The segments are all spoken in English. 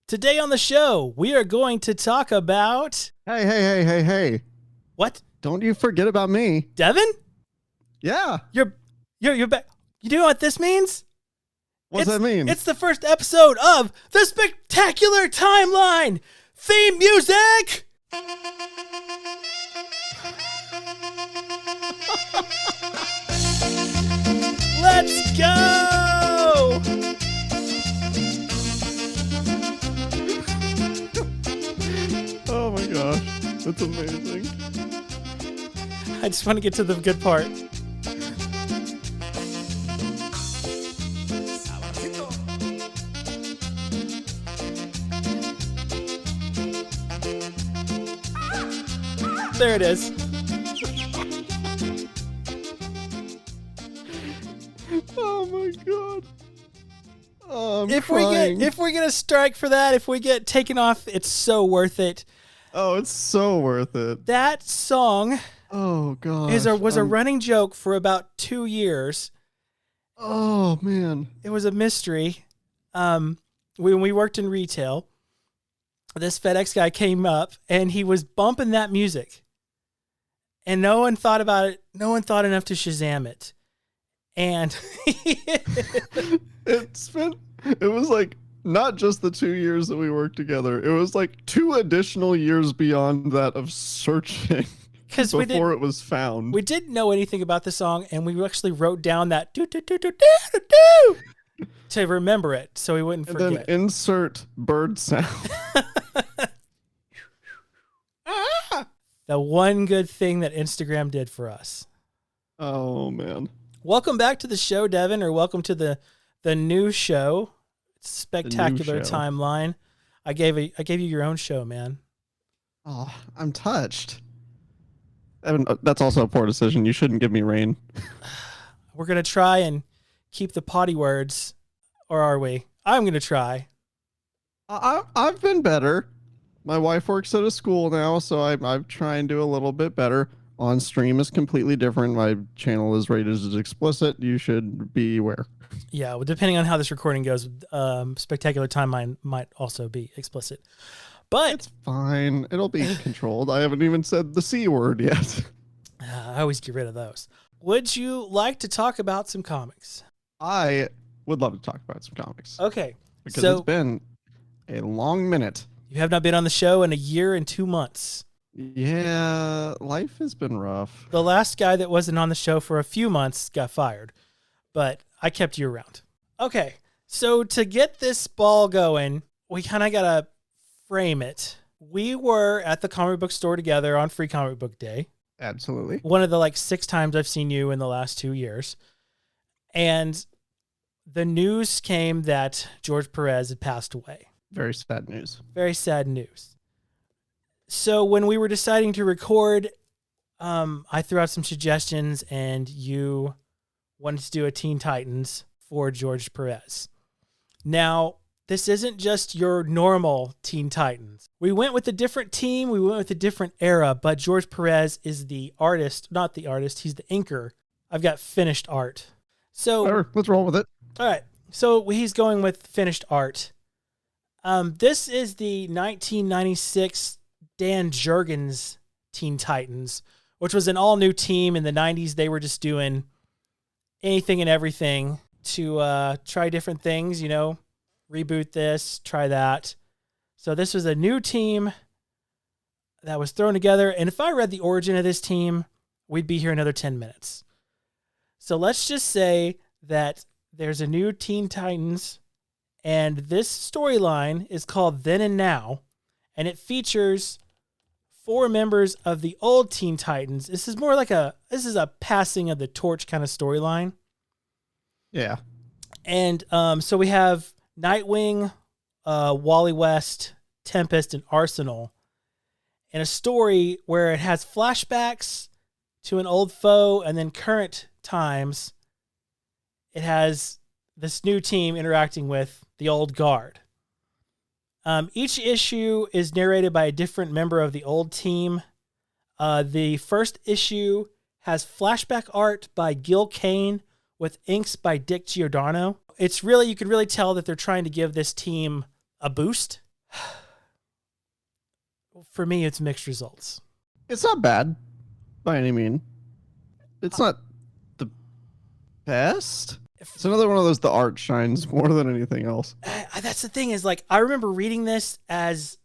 Today on the show, we are going to talk about... Hey. What? Don't you forget about me. Devin? Yeah. You're back. You know what this means? What's that mean? It's the first episode of The Spectacular Timeline! Theme music! Let's go! Oh my gosh. That's amazing. I just want to get to the good part. There it is. Oh my god. Oh, I'm If crying. we get a strike for that, if we get taken off, it's so worth it. Oh, it's so worth it. That song Oh god. was a running joke for about 2 years. Oh man. It was a mystery. When we worked in retail, this FedEx guy came up and he was bumping that music. And no one thought about it. No one thought enough to Shazam it. And It was like not just the 2 years that we worked together. It was like 2 additional years beyond that of searching before it was found. we didn't know anything about the song, and we actually wrote down that do do do do do do do to remember it, so we wouldn't And forget. then insert bird sound. The one good thing that Instagram did for us. Oh man. Welcome back to the show, Devin, or welcome to the new show, Spectacular show. Timeline. I gave you your own show, man. Oh, I'm touched. Evan, that's also a poor decision. You shouldn't give me rain. We're gonna try and keep the potty words, or are we? I'm gonna try. I've been better. My wife works at a school now, so I'm trying to do a little bit better. On stream is completely different. My channel is rated as explicit. You should be aware. Yeah, well, depending on how this recording goes, Spectacular Timeline might also be explicit. But It's fine. It'll be controlled. I haven't even said the C word yet. I always get rid of those. Would you like to talk about some comics? I would love to talk about some comics. Okay, Because so it's been a long minute. you have not been on the show in 1 year and 2 months. Yeah, life has been rough. The last guy that wasn't on the show for a few months got fired, but I kept you around. Okay, so to get this ball going, we kind of got to frame it. We were at the comic book store together on Free Comic Book Day. Absolutely. One of the 6 times I've seen you in the last 2 years. And the news came that George Perez had passed away. Very sad news. Very sad news. So when we were deciding to record, I threw out some suggestions, and you wanted to do a Teen Titans for George Perez. Now, this isn't just your normal Teen Titans. We went with a different team. We went with a different era, but George Perez is the artist, not the artist. He's the inker. I've got finished art. So, Whatever, let's roll with it. all right. So he's going with finished art. This is the 1996 Dan Jurgens Teen Titans, which was an all-new team. In the 90s, they were just doing anything and everything to try different things, reboot this, try that. So this was a new team that was thrown together, and if I read the origin of this team, we'd be here another 10 minutes. So let's just say that there's a new Teen Titans, and this storyline is called Then and Now, and it features 4 members of the old Teen Titans. This is more like a passing of the torch kind of storyline. Yeah. And so we have Nightwing, Wally West, Tempest, and Arsenal, in a story where it has flashbacks to an old foe, and then current times, it has this new team interacting with the old guard. Each issue is narrated by a different member of the old team. The first issue has flashback art by Gil Kane with inks by Dick Giordano. It's really, you could really tell that they're trying to give this team a boost. For me, it's mixed results. It's not bad by any mean. It's not the best. It's another one of those, the art shines more than anything else. That's the thing is, like, I remember reading this as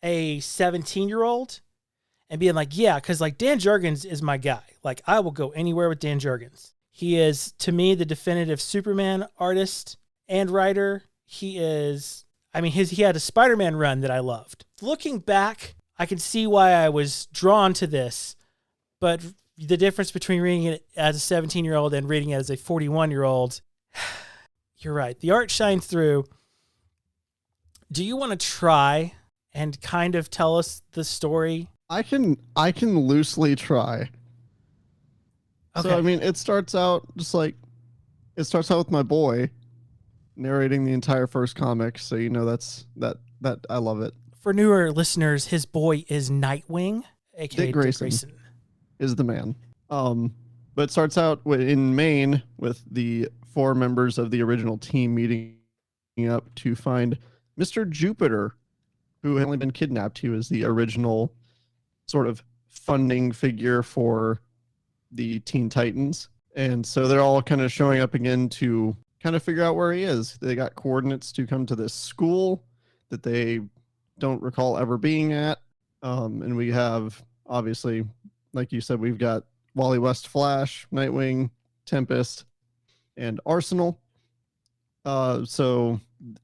a 17-year-old and being like, yeah, because like Dan Jurgens is my guy. Like, I will go anywhere with Dan Jurgens. He is, to me, the definitive Superman artist and writer. He is, I mean, he had a Spider-Man run that I loved. Looking back, I can see why I was drawn to this, but the difference between reading it as a 17-year-old and reading it as a 41-year-old, you're right. The art shines through. Do you want to try and kind of tell us the story? I can loosely try. Okay. So I mean, it starts out with my boy narrating the entire first comic, so you know that I love it. For newer listeners, his boy is Nightwing, aka Dick Grayson. Is the man. But it starts out in Maine with the 4 members of the original team meeting up to find Mr. Jupiter, who had only been kidnapped. He was the original sort of funding figure for the Teen Titans. And so they're all kind of showing up again to kind of figure out where he is. They got coordinates to come to this school that they don't recall ever being at. And we have, obviously, like you said, we've got Wally West, Flash, Nightwing, Tempest, and Arsenal. So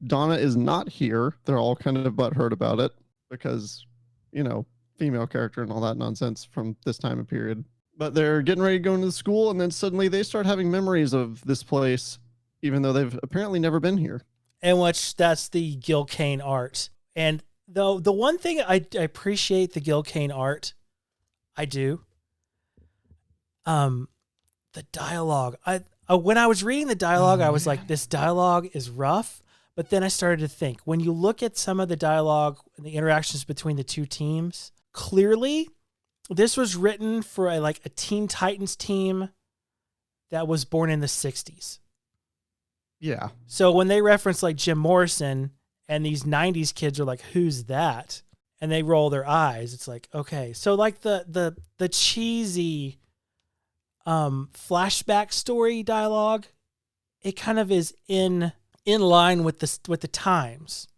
Donna is not here. They're all kind of butthurt about it because, you know, female character and all that nonsense from this time of period. But they're getting ready to go into the school, and then suddenly they start having memories of this place, even though they've apparently never been here. And which that's the Gil Kane art. And the one thing I appreciate the Gil Kane art, I do. The dialogue. When I was reading the dialogue, I was like, this dialogue is rough. But then I started to think, when you look at some of the dialogue and the interactions between the two teams, clearly this was written for a Teen Titans team that was born in the 60s. Yeah. So when they reference like Jim Morrison and these 90s kids are like, who's that? And they roll their eyes. It's like, okay. So like the cheesy flashback story dialogue, it kind of is in line with the times.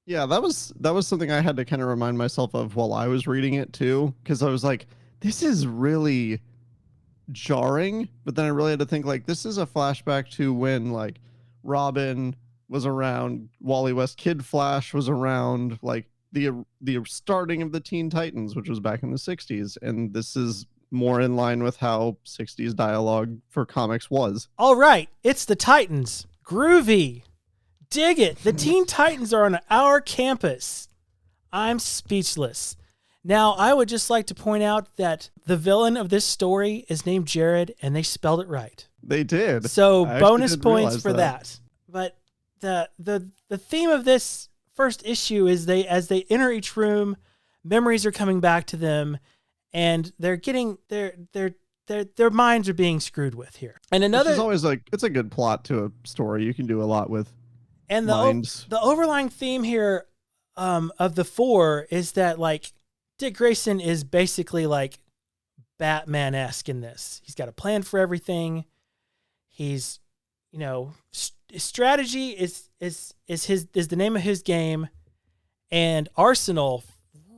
Yeah, that was something I had to kind of remind myself of while I was reading it too, because I was like, this is really jarring. But then I really had to think, like, this is a flashback to when like Robin was around, Wally West Kid Flash was around, like the starting of the Teen Titans, which was back in the 60s, and this is more in line with how 60s dialogue for comics was. All right, it's the Titans. Groovy. Dig it. The Teen Titans are on our campus. I'm speechless. Now, I would just like to point out that the villain of this story is named Jared, and they spelled it right. They did. So bonus points for that. But the theme of this first issue is as they enter each room, memories are coming back to them, and they're getting their minds are being screwed with here. And another, which is always like, it's a good plot to a story. You can do a lot with. And the overlying theme here of the 4 is that like Dick Grayson is basically like Batman-esque in this. He's got a plan for everything. He's, you know, strategy is the name of his game, and Arsenal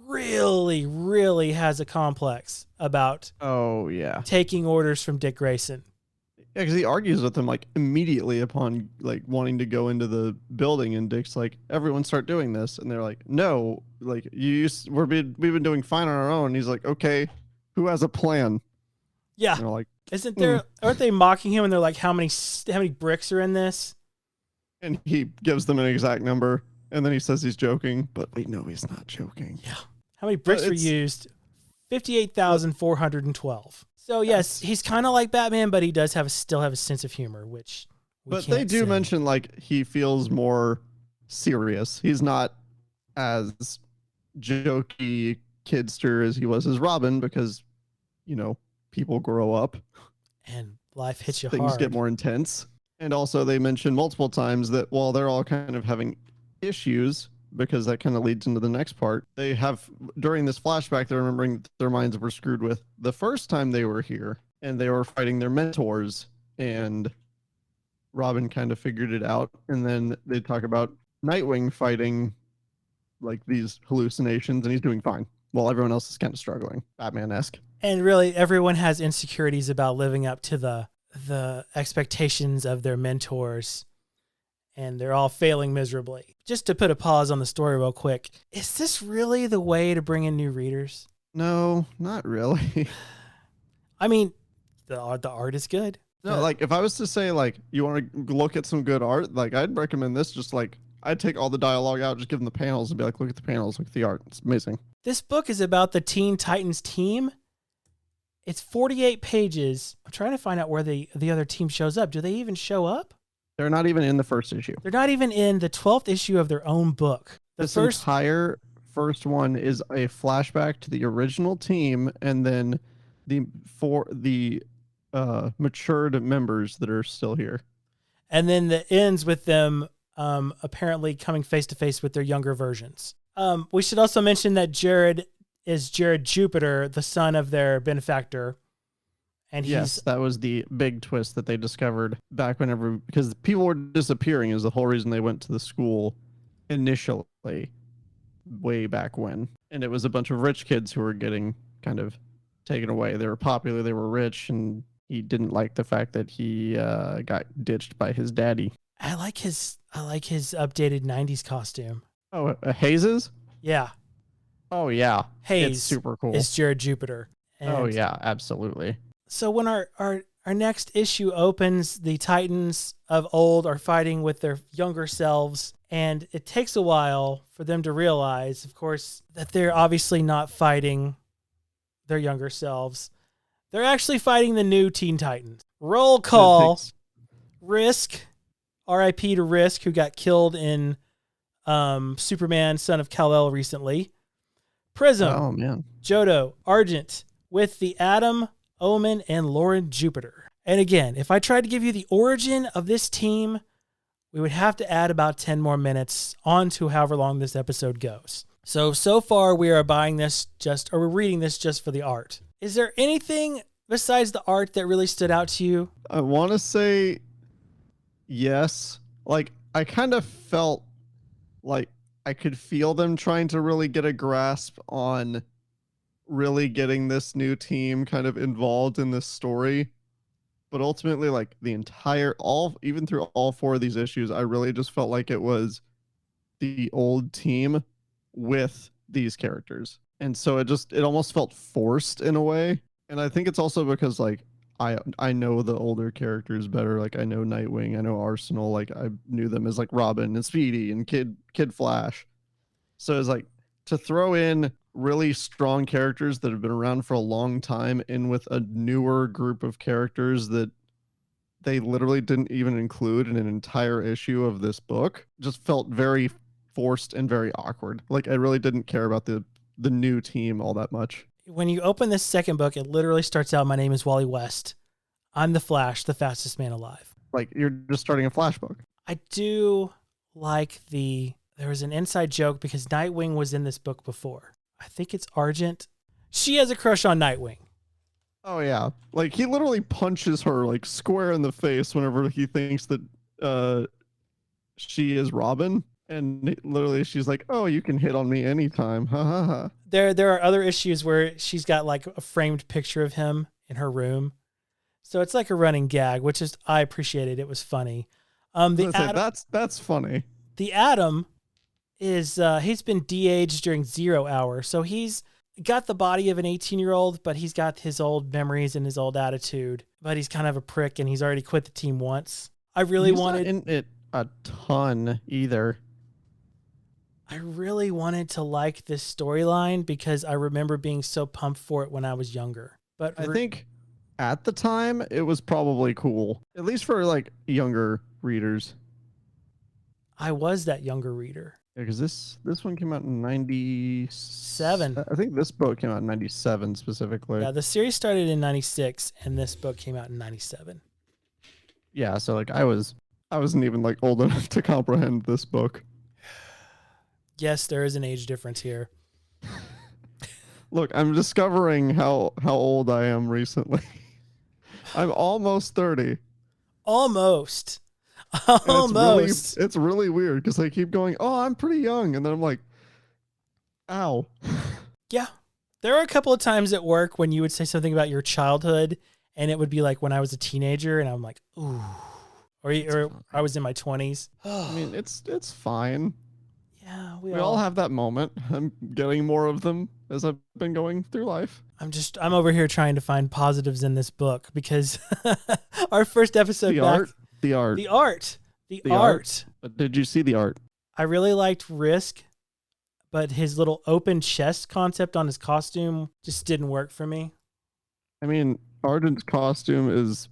really, really has a complex about taking orders from Dick Grayson. Yeah, because he argues with them like immediately upon like wanting to go into the building, and Dick's like, "Everyone start doing this," and they're like, "No, like we've been doing fine on our own." And he's like, "Okay, who has a plan?" Yeah, and they're like, isn't there? Aren't they mocking him? And they're like, "How many bricks are in this?" And he gives them an exact number, and then he says he's joking, but we know he's not joking. Yeah, how many bricks were used? 58,412. So yes, he's kind of like Batman, but he does still have a sense of humor, which they do mention like he feels more serious. He's not as jokey kidster as he was as Robin, because, you know, people grow up and life hits you hard. Things get more intense. And also they mention multiple times that while they're all kind of having issues, because that kind of leads into the next part. They have, during this flashback, they're remembering that their minds were screwed with the first time they were here and they were fighting their mentors, and Robin kind of figured it out. And then they talk about Nightwing fighting like these hallucinations, and he's doing fine while everyone else is kind of struggling, Batman-esque. And really, everyone has insecurities about living up to the expectations of their mentors, and they're all failing miserably. Just to put a pause on the story real quick, is this really the way to bring in new readers? No, not really. I mean, the art is good. No, like if I was to say like you want to look at some good art, like I'd recommend this. Just like I'd take all the dialogue out, just give them the panels, and be like, look at the panels, look at the art. It's amazing. This book is about the Teen Titans team. It's 48 pages. I'm trying to find out where the other team shows up. Do they even show up? They're not even in the first issue. They're not even in the 12th issue of their own book. This entire first one is a flashback to the original team, and then the matured members that are still here. And then the ends with them apparently coming face to face with their younger versions. We should also mention that Jared is Jared Jupiter, the son of their benefactor. And yes, that was the big twist that they discovered back whenever, because people were disappearing is the whole reason they went to the school initially, way back when. And it was a bunch of rich kids who were getting kind of taken away. They were popular, they were rich, and he didn't like the fact that he got ditched by his daddy. I like his updated 90s costume. Oh, Hayes's? Yeah. Oh, yeah. Hayes. It's super cool. It's Jared Jupiter. Oh, yeah, absolutely. So when our next issue opens, the Titans of old are fighting with their younger selves, and it takes a while for them to realize, of course, that they're obviously not fighting their younger selves. They're actually fighting the new Teen Titans. Roll call. Risk. R.I.P. to Risk, who got killed in Superman, Son of Kal-El recently. Prism. Oh, man. Jodo. Argent. With the Atom, Omen, and Lauren Jupiter. And again, if I tried to give you the origin of this team, we would have to add about 10 more minutes on to however long this episode goes. So far we are buying this we're reading this just for the art. Is there anything besides the art that really stood out to you? I want to say yes. Like, I kind of felt like I could feel them trying to really get a grasp on really getting this new team kind of involved in this story. But ultimately, like even through all four of these issues, I really just felt like it was the old team with these characters. And so it almost felt forced in a way. And I think it's also because like I know the older characters better. Like I know Nightwing, I know Arsenal, like I knew them as like Robin and Speedy and Kid Flash. So it's like to throw in really strong characters that have been around for a long time in with a newer group of characters that they literally didn't even include in an entire issue of this book just felt very forced and very awkward. Like I really didn't care about the new team all that much. When you open this second book, it literally starts out, my name is Wally West. I'm the Flash, the fastest man alive. Like you're just starting a Flash book. I do like there was an inside joke because Nightwing was in this book before. I think it's Argent. She has a crush on Nightwing. Oh yeah. Like he literally punches her like square in the face whenever he thinks that she is Robin. And literally she's like, oh, you can hit on me anytime. Ha ha ha. There are other issues where she's got like a framed picture of him in her room. So it's like a running gag, which is, I appreciated. It was funny. That's funny. The Atom is, he's been de-aged during 0 hour. So he's got the body of an 18-year-old, but he's got his old memories and his old attitude. But he's kind of a prick, and he's already quit the team once. He's not in it a ton either. I really wanted to like this storyline because I remember being so pumped for it when I was younger. But I think at the time it was probably cool, at least for like younger readers. I was that younger reader. Yeah, because this one came out in 97. I think this book came out in 97 specifically. Yeah, the series started in 96 and this book came out in 97. Yeah, so like I wasn't even like old enough to comprehend this book. Yes, there is an age difference here. Look, I'm discovering how old I am recently. I'm almost 30. Almost. And Almost. it's really weird because I keep going, oh, I'm pretty young. And then I'm like, ow. Yeah. There were a couple of times at work when you would say something about your childhood, and it would be like when I was a teenager, and I'm like, ooh. Or I was in my 20s. I mean, it's fine. Yeah, We all have that moment. I'm getting more of them as I've been going through life. I'm over here trying to find positives in this book because our first episode The art. The art. Did you see the art? I really liked Risk, but his little open chest concept on his costume just didn't work for me. I mean, Arden's costume is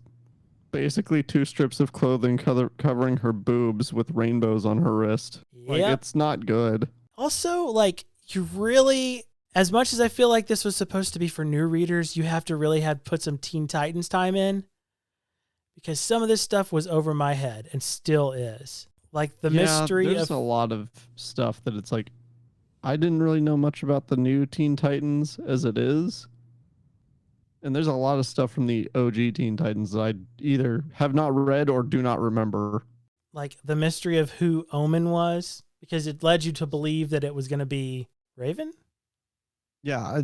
basically 2 strips of clothing covering her boobs with rainbows on her wrist. Like, it's not good. Also, like, you really, as much as I feel like this was supposed to be for new readers, you have to really have put some Teen Titans time in, because some of this stuff was over my head and still is. Like, the mystery there's a lot of stuff that it's like, I didn't really know much about the new Teen Titans as it is. And there's a lot of stuff from the OG Teen Titans that I either have not read or do not remember. Like the mystery of who Omen was, because it led you to believe that it was going to be Raven. Yeah,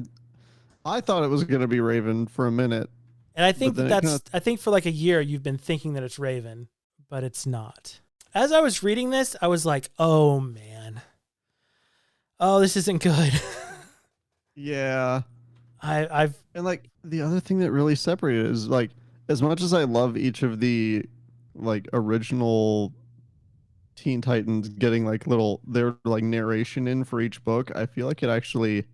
I thought it was going to be Raven for a minute. And I think I think for like a year you've been thinking that it's Raven, but it's not. As I was reading this, I was like, oh man. Oh, this isn't good. Yeah. And like the other thing that really separated is like, as much as I love each of the like original Teen Titans getting like their like narration in for each book, I feel like it actually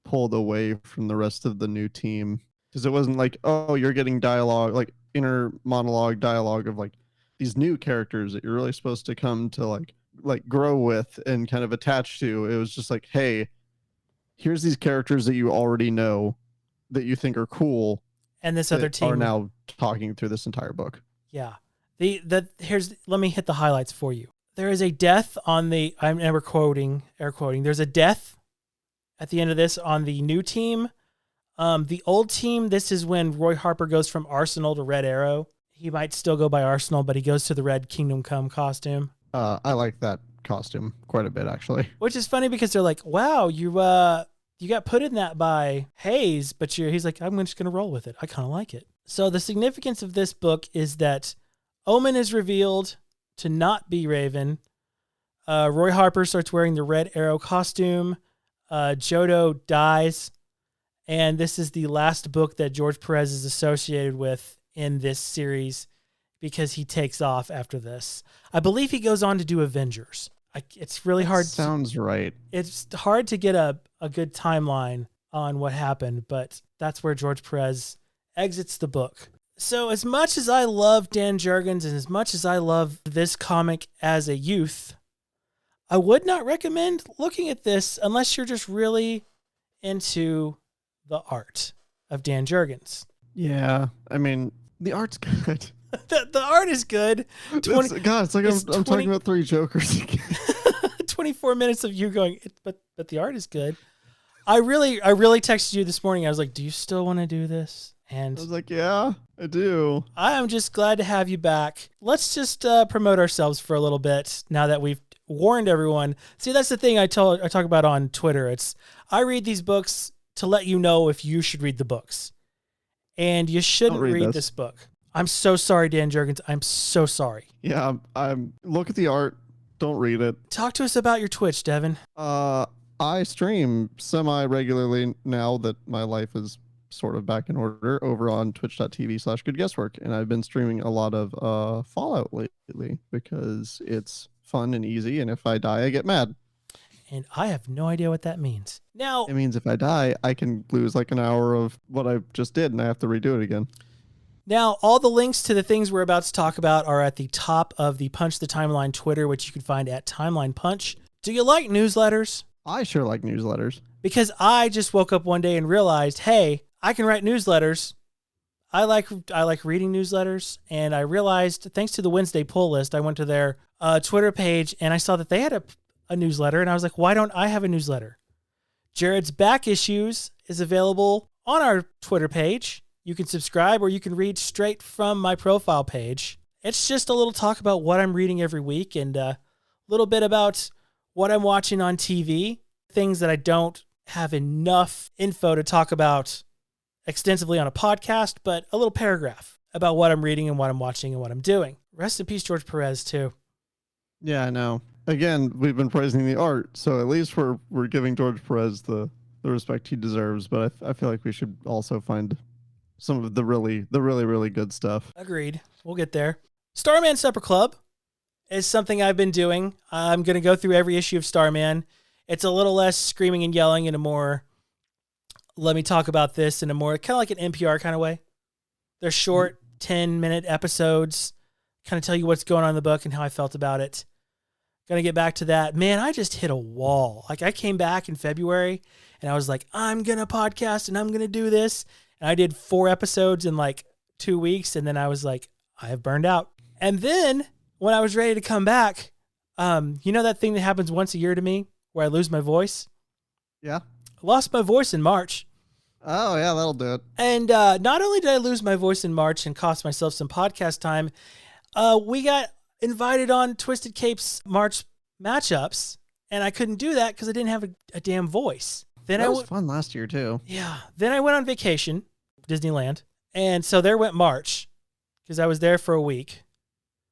pulled away from the rest of the new team, because it wasn't like, oh, you're getting dialogue, like inner monologue dialogue of like these new characters that you're really supposed to come to like grow with and kind of attach to. It was just like, hey, here's these characters that you already know that you think are cool, and this other team are now talking through this entire book. Yeah. Let me hit the highlights for you. There is a death on the, I'm never quoting, air quoting. There's a death at the end of this on the new team. The old team, this is when Roy Harper goes from Arsenal to Red Arrow. He might still go by Arsenal, but he goes to the Red Kingdom Come costume. I like that costume quite a bit, actually. Which is funny because they're like, wow, you got put in that by Hayes, but he's like, I'm just going to roll with it. I kind of like it. So the significance of this book is that Omen is revealed to not be Raven. Roy Harper starts wearing the Red Arrow costume. Jodo dies. And this is the last book that George Perez is associated with in this series, because he takes off after this. I believe he goes on to do Avengers. It's really hard. Sounds right. It's hard to get a good timeline on what happened, but that's where George Perez exits the book. So as much as I love Dan Jurgens and as much as I love this comic as a youth, I would not recommend looking at this unless you're just really into the art of Dan Jurgens. Yeah, I mean, the art's good. The art is good. It's like I'm talking about Three Jokers again. 24 minutes of you going, but the art is good. I really texted you this morning. I was like, do you still want to do this? And I was like, yeah, I do. I am just glad to have you back. Let's just promote ourselves for a little bit now that we've warned everyone. See, that's the thing I talk about on Twitter. I read these books to let you know if you should read the books. And you shouldn't read this book. I'm so sorry, Dan Jurgens. I'm so sorry. Yeah, I'm look at the art. Don't read it. Talk to us about your Twitch, Devin. I stream semi-regularly now that my life is sort of back in order over on twitch.tv/goodguesswork. And I've been streaming a lot of Fallout lately because it's fun and easy. And if I die, I get mad. And I have no idea what that means. Now, it means if I die, I can lose like an hour of what I just did and I have to redo it again. Now, all the links to the things we're about to talk about are at the top of the Punch the Timeline Twitter, which you can find at Timeline Punch. Do you like newsletters? I sure like newsletters. Because I just woke up one day and realized, hey, I can write newsletters. I like reading newsletters, and I realized, thanks to the Wednesday pull list, I went to their Twitter page and I saw that they had a newsletter, and I was like, why don't I have a newsletter? Jared's Back Issues is available on our Twitter page. You can subscribe or you can read straight from my profile page. It's just a little talk about what I'm reading every week and a little bit about what I'm watching on TV, things that I don't have enough info to talk about extensively on a podcast, but a little paragraph about what I'm reading and what I'm watching and what I'm doing. Rest in peace, George Perez, too. Yeah, I know. Again, we've been praising the art, so at least we're giving George Perez the respect he deserves. But I feel like we should also find some of the really good stuff. Agreed. We'll get there. Starman Supper Club is something I've been doing. I'm going to go through every issue of Starman. It's a little less screaming and yelling and a more, let me talk about this in a more kind of like an NPR kind of way. They're short, 10-minute episodes, kind of tell you what's going on in the book and how I felt about it. Gonna get back to that. Man, I just hit a wall. Like, I came back in February and I was like, I'm gonna podcast and I'm gonna do this. And I did 4 episodes in like 2 weeks. And then I was like, I have burned out. And then when I was ready to come back, you know that thing that happens once a year to me where I lose my voice? Yeah. I lost my voice in March. Oh, yeah, that'll do it. And not only did I lose my voice in March and cost myself some podcast time, we got invited on Twisted Cape's March matchups, and I couldn't do that because I didn't have a damn voice. Then that was fun last year, too. Yeah. Then I went on vacation, Disneyland, and so there went March because I was there for a week.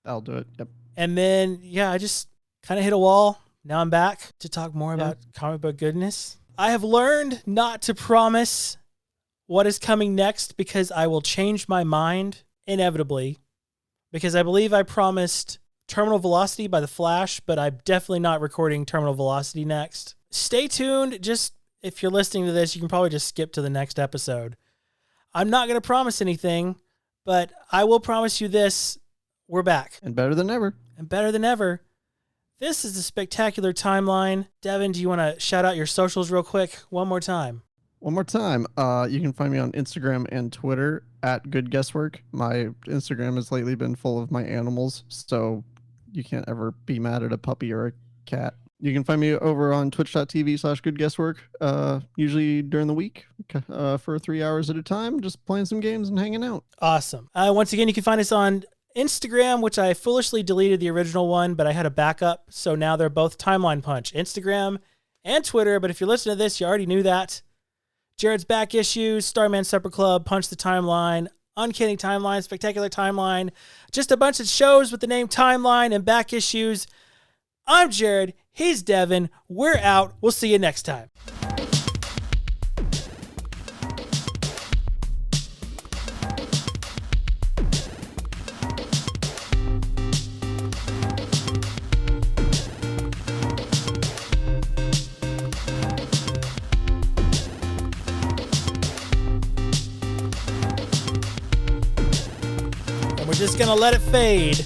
That'll do it, yep. And then, yeah, I just kind of hit a wall. Now I'm back to talk more about comic book goodness. I have learned not to promise what is coming next because I will change my mind inevitably. Because I believe I promised Terminal Velocity by The Flash, but I'm definitely not recording Terminal Velocity next. Stay tuned. Just if you're listening to this, you can probably just skip to the next episode. I'm not going to promise anything, but I will promise you this. We're back. And better than ever. And better than ever. This is a spectacular timeline. Devin, do you want to shout out your socials real quick one more time? One more time. You can find me on Instagram and Twitter at Good Guesswork. My Instagram has lately been full of my animals, so you can't ever be mad at a puppy or a cat. You can find me over on twitch.tv/goodguesswork, usually during the week for 3 hours at a time, just playing some games and hanging out. Awesome. Once again, you can find us on Instagram, which I foolishly deleted the original one, but I had a backup, so now they're both Timeline Punch, Instagram and Twitter, but if you're listening to this, you already knew that. Jared's Back Issues, Starman Supper Club, Punch the Timeline, Uncanny Timeline, Spectacular Timeline, just a bunch of shows with the name Timeline and Back Issues. I'm Jared. He's Devin. We're out. We'll see you next time. We're just going to let it fade.